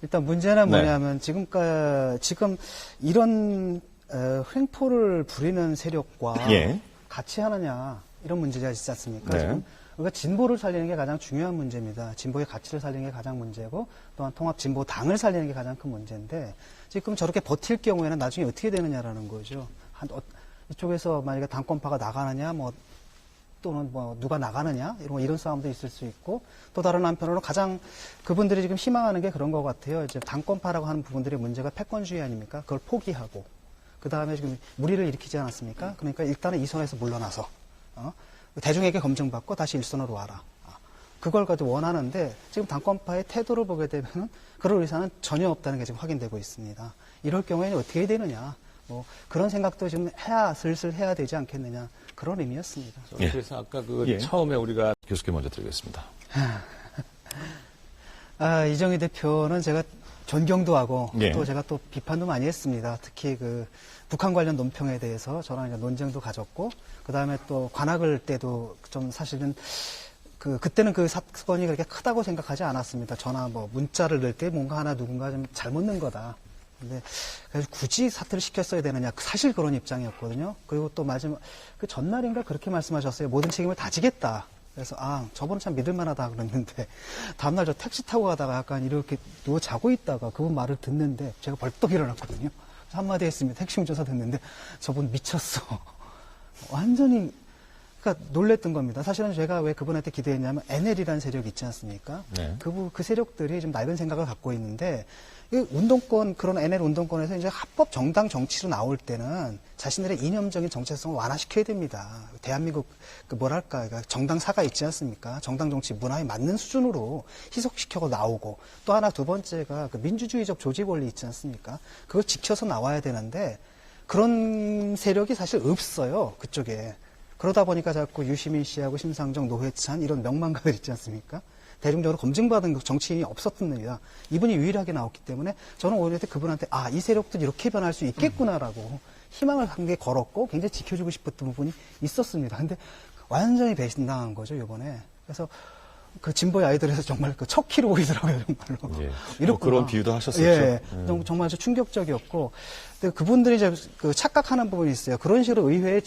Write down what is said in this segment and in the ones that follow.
일단 문제는 뭐냐면 지금 이런 횡포를 부리는 세력과 같이 하느냐 이런 문제가 있지 않습니까? 지금 우리가 진보를 살리는 게 가장 중요한 문제입니다. 진보의 가치를 살리는 게 가장 문제고 또한 통합진보당을 살리는 게 가장 큰 문제인데 지금 저렇게 버틸 경우에는 나중에 어떻게 되느냐라는 거죠. 이쪽에서 만약에 당권파가 나가느냐 또는 누가 나가느냐 이런 싸움도 있을 수 있고 또 다른 한편으로 가장 그분들이 지금 희망하는 게 그런 것 같아요. 이제 당권파라고 하는 부분들의 문제가 패권주의 아닙니까? 그걸 포기하고 그 다음에 지금 무리를 일으키지 않았습니까? 그러니까 일단은 이 선에서 물러나서 대중에게 검증받고 다시 일선으로 와라. 그걸 가지고 원하는데 지금 당권파의 태도를 보게 되면 그럴 의사는 전혀 없다는 게 지금 확인되고 있습니다. 이럴 경우에는 어떻게 해야 되느냐. 그런 생각도 지금 슬슬 해야 되지 않겠느냐. 그런 의미였습니다. 그래서 아까 처음에 우리가 교수께 먼저 드리겠습니다. 이정희 대표는 제가 존경도 하고 또 제가 또 비판도 많이 했습니다. 특히 북한 관련 논평에 대해서 저랑 이제 논쟁도 가졌고 그 다음에 또 관악을 때도 좀 사실은 그때는 그 사건이 그렇게 크다고 생각하지 않았습니다. 전화 문자를 넣을 때 뭔가 하나 누군가 좀 잘못 넣은 거다. 근데 그래서 굳이 사퇴를 시켰어야 되느냐 사실 그런 입장이었거든요. 그리고 또 마지막 그 전날인가 그렇게 말씀하셨어요. 모든 책임을 다 지겠다. 그래서 저분은 참 믿을만하다 그랬는데 다음날 저 택시 타고 가다가 약간 이렇게 누워 자고 있다가 그분 말을 듣는데 제가 벌떡 일어났거든요. 한마디 했습니다. 택시 운전사 듣는데 저분 미쳤어. 완전히 그러니까 놀랬던 겁니다. 사실은 제가 왜 그분한테 기대했냐면 NL이라는 세력이 있지 않습니까? 그 세력들이 좀 낡은 생각을 갖고 있는데 운동권 그런 NL 운동권에서 이제 합법 정당 정치로 나올 때는 자신들의 이념적인 정체성을 완화시켜야 됩니다. 대한민국 그러니까 정당사가 있지 않습니까? 정당 정치 문화에 맞는 수준으로 희석시켜서 나오고 또 하나 두 번째가 민주주의적 조직 원리 있지 않습니까? 그걸 지켜서 나와야 되는데 그런 세력이 사실 없어요. 그쪽에. 그러다 보니까 자꾸 유시민 씨하고 심상정, 노회찬 이런 명망가들 있지 않습니까? 대중적으로 검증받은 정치인이 없었습니다. 이분이 유일하게 나왔기 때문에 저는 오히려 그분한테 이 세력도 이렇게 변할 수 있겠구나라고 희망을 한 게 걸었고 굉장히 지켜주고 싶었던 부분이 있었습니다. 근데 완전히 배신당한 거죠, 이번에. 그래서 그 진보의 아이들에서 정말 척키로 보이더라고요, 정말로. 이렇게 그런 비유도 하셨었죠. 정말 충격적이었고. 근데 그분들이 이제 착각하는 부분이 있어요. 그런 식으로 의회에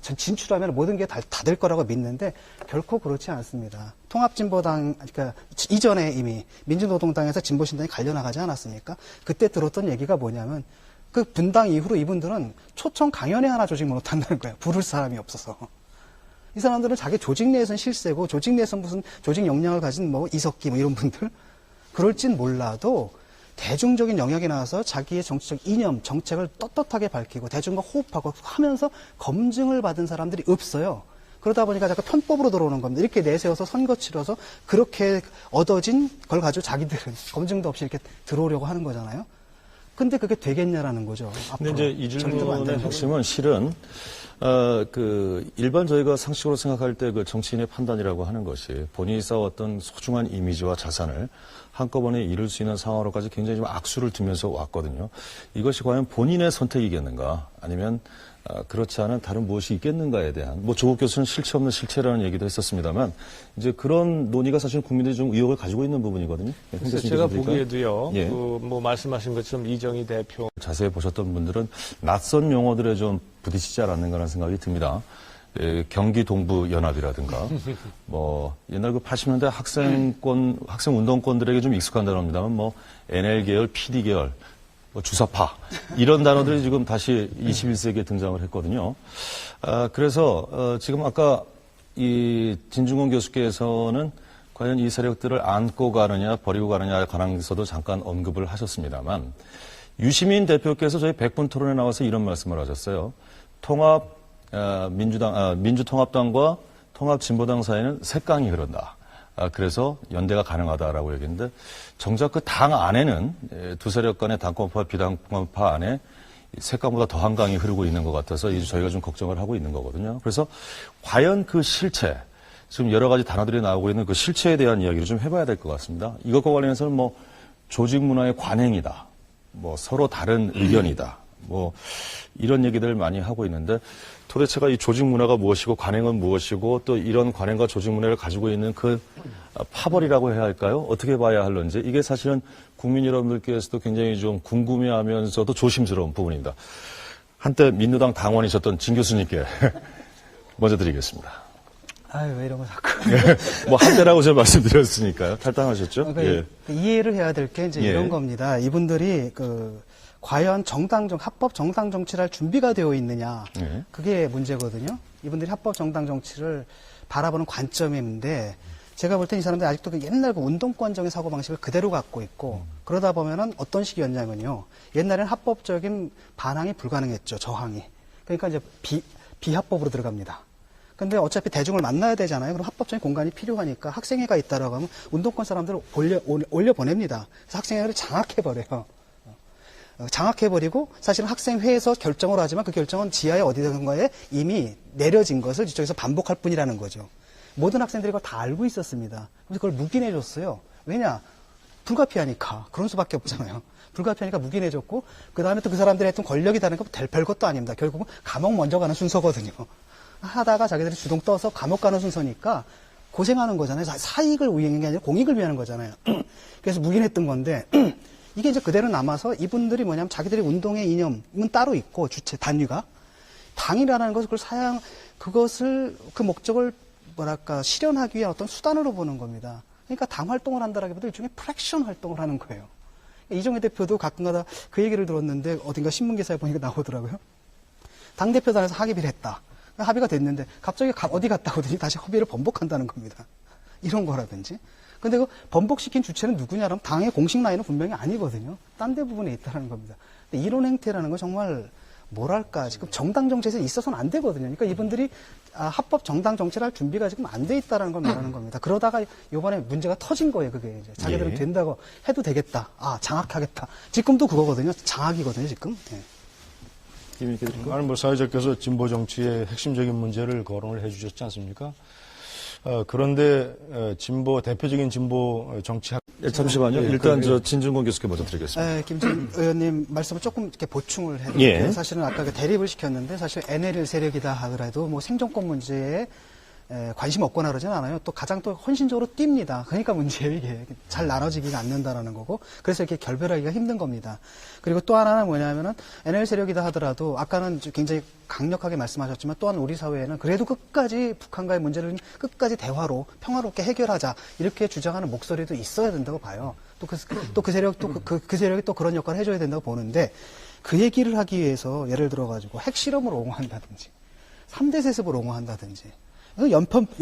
진출하면 모든 게 다 될 거라고 믿는데 결코 그렇지 않습니다. 통합진보당, 그러니까 이전에 이미 민주노동당에서 진보신당이 갈려나가지 않았습니까? 그때 들었던 얘기가 뭐냐면 그 분당 이후로 이분들은 초청 강연회 하나 조직 못한다는 거예요. 부를 사람이 없어서. 이 사람들은 자기 조직 내에서는 실세고 조직 내에서 무슨 조직 역량을 가진 이석기 이런 분들 그럴진 몰라도 대중적인 영역에 나와서 자기의 정치적 이념, 정책을 떳떳하게 밝히고 대중과 호흡하고 하면서 검증을 받은 사람들이 없어요. 그러다 보니까 자꾸 편법으로 들어오는 겁니다. 이렇게 내세워서 선거 치러서 그렇게 얻어진 걸 가지고 자기들은 검증도 없이 이렇게 들어오려고 하는 거잖아요. 근데 그게 되겠냐라는 거죠. 근데 이제 이 질문의 핵심은 실은 일반 저희가 상식으로 생각할 때 그 정치인의 판단이라고 하는 것이 본인이 쌓았던 소중한 이미지와 자산을 한꺼번에 잃을 수 있는 상황으로까지 굉장히 좀 악수를 두면서 왔거든요. 이것이 과연 본인의 선택이겠는가 아니면 그렇지 않은 다른 무엇이 있겠는가에 대한 조국 교수는 실체 없는 실체라는 얘기도 했었습니다만 이제 그런 논의가 사실 국민들이 좀 의혹을 가지고 있는 부분이거든요. 제가 보기에도요. 말씀하신 것처럼 이정희 대표 자세히 보셨던 분들은 낯선 용어들에 좀 부딪히지 않았는가라는 생각이 듭니다. 경기 동부 연합이라든가 옛날 80년대 학생 운동권들에게 좀 익숙한 단어입니다만 NL 계열, PD 계열, 주사파 이런 단어들이 지금 다시 21세기에 등장을 했거든요. 그래서 지금 아까 이 진중권 교수께서는 과연 이 세력들을 안고 가느냐 버리고 가느냐에 관해서도 잠깐 언급을 하셨습니다만 유시민 대표께서 저희 100분 토론에 나와서 이런 말씀을 하셨어요. 민주통합당과 통합진보당 사이에는 색강이 흐른다. 그래서 연대가 가능하다라고 얘기했는데 정작 그 당 안에는 두 세력 간의 당권파, 비당권파 안에 색강보다 더한 강이 흐르고 있는 것 같아서 이제 저희가 좀 걱정을 하고 있는 거거든요. 그래서 과연 그 실체, 지금 여러 가지 단어들이 나오고 있는 그 실체에 대한 이야기를 좀 해봐야 될 것 같습니다. 이것과 관련해서는 조직 문화의 관행이다. 서로 다른 의견이다. 뭐 이런 얘기들 많이 하고 있는데 도대체가 이 조직 문화가 무엇이고 관행은 무엇이고 또 이런 관행과 조직 문화를 가지고 있는 그 파벌이라고 해야 할까요? 어떻게 봐야 할런지 이게 사실은 국민 여러분들께서도 굉장히 좀 궁금해하면서도 조심스러운 부분입니다. 한때 민주당 당원이셨던 진 교수님께 먼저 드리겠습니다. 아유, 왜 이런 거 자꾸. 뭐 한때라고 제가 말씀드렸으니까요. 탈당하셨죠? 그러니까 예. 이해를 해야 될 게 이제 예. 이런 겁니다. 이분들이 과연 합법 정당 정치를 할 준비가 되어 있느냐. 예. 그게 문제거든요. 이분들이 합법 정당 정치를 바라보는 관점인데 제가 볼 땐 이 사람들이 아직도 그 옛날 그 운동권적인 사고방식을 그대로 갖고 있고 그러다 보면은 어떤 식이었냐면요. 옛날에는 합법적인 반항이 불가능했죠. 저항이. 그러니까 이제 비합법으로 들어갑니다. 근데 어차피 대중을 만나야 되잖아요. 그럼 합법적인 공간이 필요하니까 학생회가 있다라고 하면 운동권 사람들을 올려 보냅니다. 그래서 학생회를 장악해버려요. 장악해버리고 사실은 학생회에서 결정을 하지만 그 결정은 지하에 어디든가에 이미 내려진 것을 이쪽에서 반복할 뿐이라는 거죠. 모든 학생들이 그걸 다 알고 있었습니다. 그래서 그걸 묵인해줬어요. 왜냐? 불가피하니까. 그런 수밖에 없잖아요. 불가피하니까 묵인해줬고 그 다음에 또 그 사람들이 했던 권력이 다른 거 별것도 아닙니다. 결국은 감옥 먼저 가는 순서거든요. 하다가 자기들이 주동 떠서 감옥 가는 순서니까 고생하는 거잖아요. 사익을 위한 게 아니라 공익을 위한 거잖아요. 그래서 묵인했던 건데 이게 이제 그대로 남아서 이분들이 뭐냐면 자기들이 운동의 이념은 따로 있고 주체 단위가 당이라는 것을 그것을 그 목적을 실현하기 위한 어떤 수단으로 보는 겁니다. 그러니까 당 활동을 한다라기보다 일종의 프랙션 활동을 하는 거예요. 이정혜 대표도 가끔가다 그 얘기를 들었는데 어딘가 신문기사에 보니까 나오더라고요. 당대표단에서 합의를 했다. 합의가 됐는데 갑자기 어디 갔다 오더니 다시 합의를 번복한다는 겁니다. 이런 거라든지. 근데 그 번복시킨 주체는 누구냐라면 당의 공식 라인은 분명히 아니거든요. 딴 데 부분에 있다는 겁니다. 근데 이런 행태라는 건 정말 뭐랄까 지금 정당 정치에서 있어서는 안 되거든요. 그러니까 이분들이 합법 정당 정치를 할 준비가 지금 안 돼 있다는 걸 말하는 겁니다. 그러다가 이번에 문제가 터진 거예요. 그게 이제 자기들은 예. 된다고 해도 되겠다. 장악하겠다. 지금도 그거거든요. 장악이거든요. 지금. 예. 아니, 뭐, 사회자께서 진보 정치의 핵심적인 문제를 거론을 해 주셨지 않습니까? 그런데, 대표적인 진보 정치학. 네, 잠시만요. 일단 진중권 교수께 먼저 드리겠습니다. 네, 김진 의원님 말씀을 조금 이렇게 보충을 해드릴게요. 예. 사실은 아까 대립을 시켰는데 사실 NLL 세력이다 하더라도 뭐 생존권 문제에 관심 없거나 그러진 않아요. 또 가장 또 헌신적으로 뜁니다. 그러니까 문제예요, 이게. 잘 나눠지기가 않는다라는 거고. 그래서 이렇게 결별하기가 힘든 겁니다. 그리고 또 하나는 뭐냐면은 NL 세력이다 하더라도 아까는 굉장히 강력하게 말씀하셨지만 또한 우리 사회에는 그래도 끝까지 북한과의 문제를 끝까지 대화로 평화롭게 해결하자 이렇게 주장하는 목소리도 있어야 된다고 봐요. 또 그 세력이 또 그런 역할을 해줘야 된다고 보는데 그 얘기를 하기 위해서 예를 들어가지고 핵실험을 옹호한다든지 3대 세습을 옹호한다든지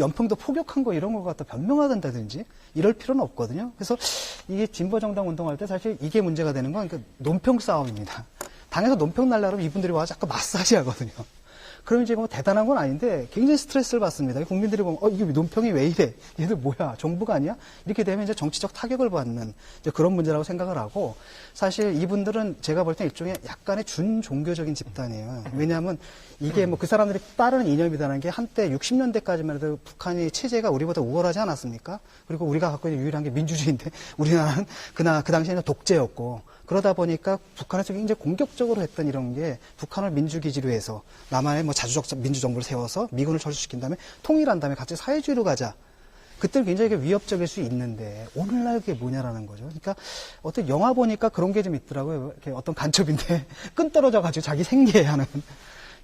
연평도 포격한 거 이런 거 갖다 변명하던다든지 이럴 필요는 없거든요. 그래서 이게 진보정당 운동할 때 사실 이게 문제가 되는 건 그러니까 논평 싸움입니다. 당에서 논평 날라 그러면 이분들이 와서 자꾸 마사지 하거든요. 그럼 이제 뭐 대단한 건 아닌데 굉장히 스트레스를 받습니다. 국민들이 보면 이게 논평이 왜 이래? 얘들 뭐야? 정부가 아니야? 이렇게 되면 이제 정치적 타격을 받는 이제 그런 문제라고 생각을 하고 사실 이분들은 제가 볼 때 일종의 약간의 준종교적인 집단이에요. 왜냐하면 이게 뭐 그 사람들이 따르는 이념이라는 게 한때 60년대까지만 해도 북한의 체제가 우리보다 우월하지 않았습니까? 그리고 우리가 갖고 있는 유일한 게 민주주의인데 우리나라는 그 당시에는 독재였고 그러다 보니까 북한에서 굉장히 공격적으로 했던 이런 게 북한을 민주기지로 해서 남한에 뭐 자주적 민주정부를 세워서 미군을 철수시킨 다음에 통일한 다음에 같이 사회주의로 가자. 그때는 굉장히 위협적일 수 있는데 오늘날 그게 뭐냐라는 거죠. 그러니까 어떤 영화 보니까 그런 게 좀 있더라고요. 이렇게 어떤 간첩인데 끈 떨어져가지고 자기 생계하는.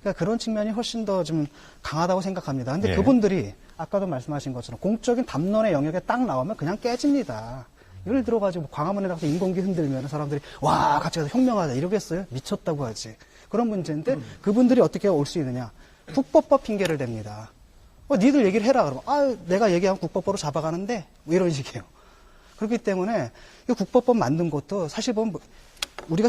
그러니까 그런 측면이 훨씬 더 좀 강하다고 생각합니다. 근데 예. 그분들이 아까도 말씀하신 것처럼 공적인 담론의 영역에 딱 나오면 그냥 깨집니다. 예를 들어가지고 광화문에 나가서 인공기 흔들면 사람들이 와 같이 가서 혁명하자 이러겠어요? 미쳤다고 하지. 그런 문제인데 그분들이 어떻게 올 수 있느냐. 국법법 핑계를 댑니다. 니들 얘기를 해라 그러면 내가 얘기하면 국법법으로 잡아가는데 뭐 이런 식이에요. 그렇기 때문에 이 국법법 만든 것도 사실 보면 우리가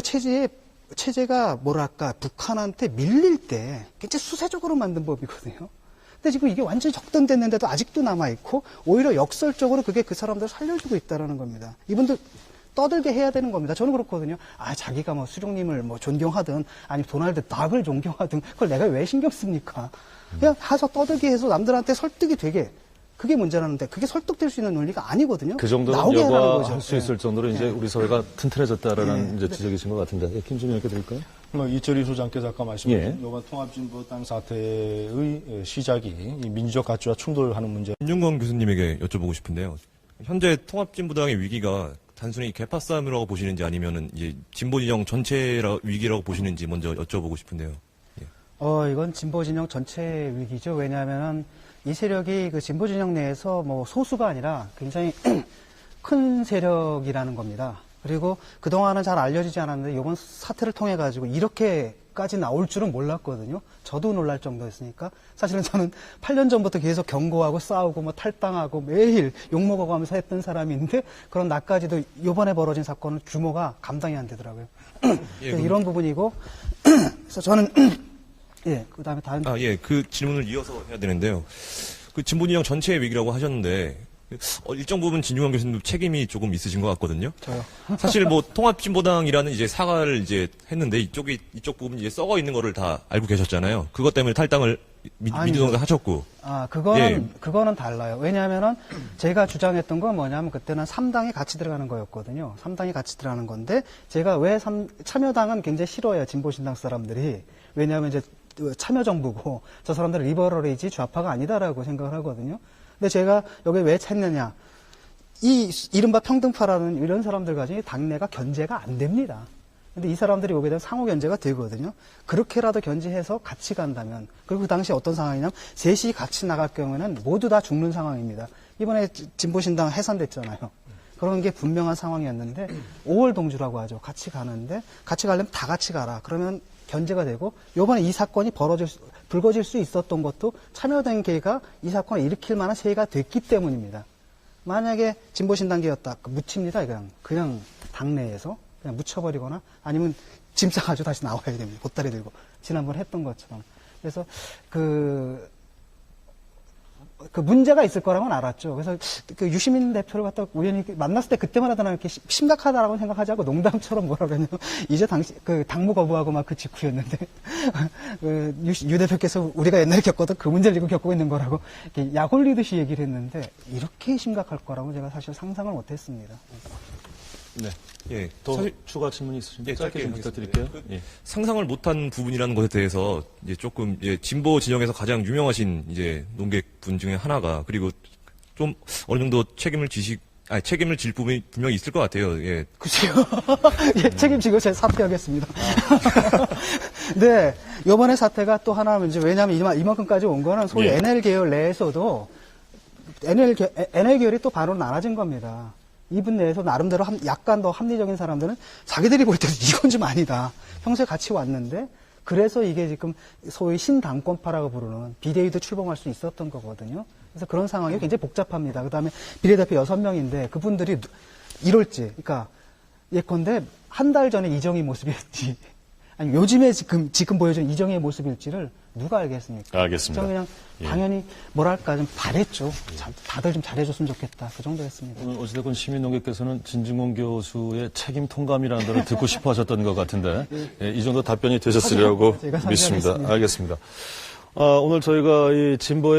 체제가 뭐랄까 북한한테 밀릴 때 굉장히 수세적으로 만든 법이거든요. 근데 지금 이게 완전히 적던됐는데도 아직도 남아있고 오히려 역설적으로 그게 그 사람들을 살려주고 있다는 겁니다. 이분들 떠들게 해야 되는 겁니다. 저는 그렇거든요. 자기가 뭐 수령님을 뭐 존경하든 아니 도널드 닥을 존경하든 그걸 내가 왜 신경 씁니까? 그냥 가서 떠들게 해서 남들한테 설득이 되게 그게 문제라는데 그게 설득될 수 있는 논리가 아니거든요. 그 정도는 나오게 하라는 거죠. 여과할 수 있을 정도로 이제 우리 사회가 튼튼해졌다라는 이제 지적이신 것 같은데 김준일 이렇게 드릴까요? 이철희 소장께서 아까 말씀하신 이번 통합진보당 사태의 시작이 이 민주적 가치와 충돌하는 문제. 김용건 교수님에게 여쭤보고 싶은데요. 현재 통합진보당의 위기가 단순히 개파 싸움이라고 보시는지 아니면은 이제 진보 진영 전체 위기라고 보시는지 먼저 여쭤보고 싶은데요. 이건 진보 진영 전체 위기죠. 왜냐하면은 이 세력이 그 진보 진영 내에서 뭐 소수가 아니라 굉장히 큰 세력이라는 겁니다. 그리고 그동안은 잘 알려지지 않았는데 이번 사태를 통해 가지고 이렇게까지 나올 줄은 몰랐거든요. 저도 놀랄 정도였으니까. 사실은 저는 8년 전부터 계속 경고하고 싸우고 뭐 탈당하고 매일 욕먹어가면서 했던 사람인데 그런 나까지도 이번에 벌어진 사건은 규모가 감당이 안 되더라고요. 이런 부분이고 그래서 저는 그다음에 다른 그 질문을 이어서 해야 되는데요. 그 진보 진영 전체의 위기라고 하셨는데 일정 부분 진중권 교수님도 책임이 조금 있으신 것 같거든요. 저요. 사실 뭐 통합진보당이라는 이제 사과를 이제 했는데 이쪽 부분 이제 썩어 있는 거를 다 알고 계셨잖아요. 그것 때문에 탈당을 민주당도 하셨고. 그거는 달라요. 왜냐하면은 제가 주장했던 건 뭐냐면 그때는 3당이 같이 들어가는 거였거든요. 3당이 같이 들어가는 건데 제가 왜 참여당은 굉장히 싫어해요. 진보신당 사람들이. 왜냐하면 이제 참여정부고 저 사람들은 리버럴이지 좌파가 아니다라고 생각을 하거든요. 근데 제가 여기 왜 찾느냐. 이 이른바 평등파라는 이런 사람들 가지고 당내가 견제가 안 됩니다. 근데 이 사람들이 오게 되면 상호 견제가 되거든요. 그렇게라도 견제해서 같이 간다면, 그리고 그 당시 어떤 상황이냐면, 셋이 같이 나갈 경우에는 모두 다 죽는 상황입니다. 이번에 진보신당 해산됐잖아요. 그런 게 분명한 상황이었는데, 5월 동주라고 하죠. 같이 가는데, 같이 가려면 다 같이 가라. 그러면 견제가 되고, 요번에 이 사건이 불거질 수 있었던 것도 참여된 계가 이 사건을 일으킬 만한 세가 됐기 때문입니다. 만약에 진보신당계였다. 묻힙니다. 그냥 당내에서. 그냥 묻혀버리거나 아니면 짐 싸가지고 다시 나와야 됩니다. 보따리 들고. 지난번 했던 것처럼. 그래서 그 문제가 있을 거라고는 알았죠. 그래서 그 유시민 대표를 갖다 우연히 만났을 때 그때만 하더나 이렇게 심각하다라고 생각하지 않고 농담처럼 뭐라 그러냐면 이제 당무 거부하고 막 그 직후였는데 유 대표께서 우리가 옛날에 겪었던 그 문제를 지금 겪고 있는 거라고 이렇게 약 올리듯이 얘기를 했는데 이렇게 심각할 거라고 제가 사실 상상을 못 했습니다. 네. 더 추가 질문이 있으신가요? 짧게 좀 부탁드릴게요. 상상을 못한 부분이라는 것에 대해서 이제 조금 진보 진영에서 가장 유명하신 이제 논객분 중에 하나가 그리고 좀 어느 정도 책임을 질 부분이 분명히 있을 것 같아요. 그죠. 책임지고 제가 사퇴하겠습니다. 네. 요번에 사태가 또 하나는 이제 왜냐하면 이만큼까지 온 거는 소위 NL 계열 내에서도 NL 계열이 또 반으로 나눠진 겁니다. 이분 내에서 나름대로 약간 더 합리적인 사람들은 자기들이 볼 때도 이건 좀 아니다. 평소에 같이 왔는데 그래서 이게 지금 소위 신당권파라고 부르는 비대위도 출범할 수 있었던 거거든요. 그래서 그런 상황이 굉장히 복잡합니다. 그다음에 비례대표 6명인데 그분들이 이럴지, 그러니까 예컨대 한 달 전에 이정희 모습이었지, 아니 요즘에 지금 보여주는 이정희의 모습일지를 누가 알겠습니까? 알겠습니다. 저는 그냥 당연히 뭐랄까 좀 바랬죠. 다들 좀 잘해줬으면 좋겠다. 그 정도였습니다. 오늘 어찌됐건 시민농객께서는 진중권 교수의 책임 통감이라는 단어를 듣고 싶어 하셨던 것 같은데 이 정도 답변이 되셨으리라고 믿습니다. 알겠습니다. 오늘 저희가 이 진보의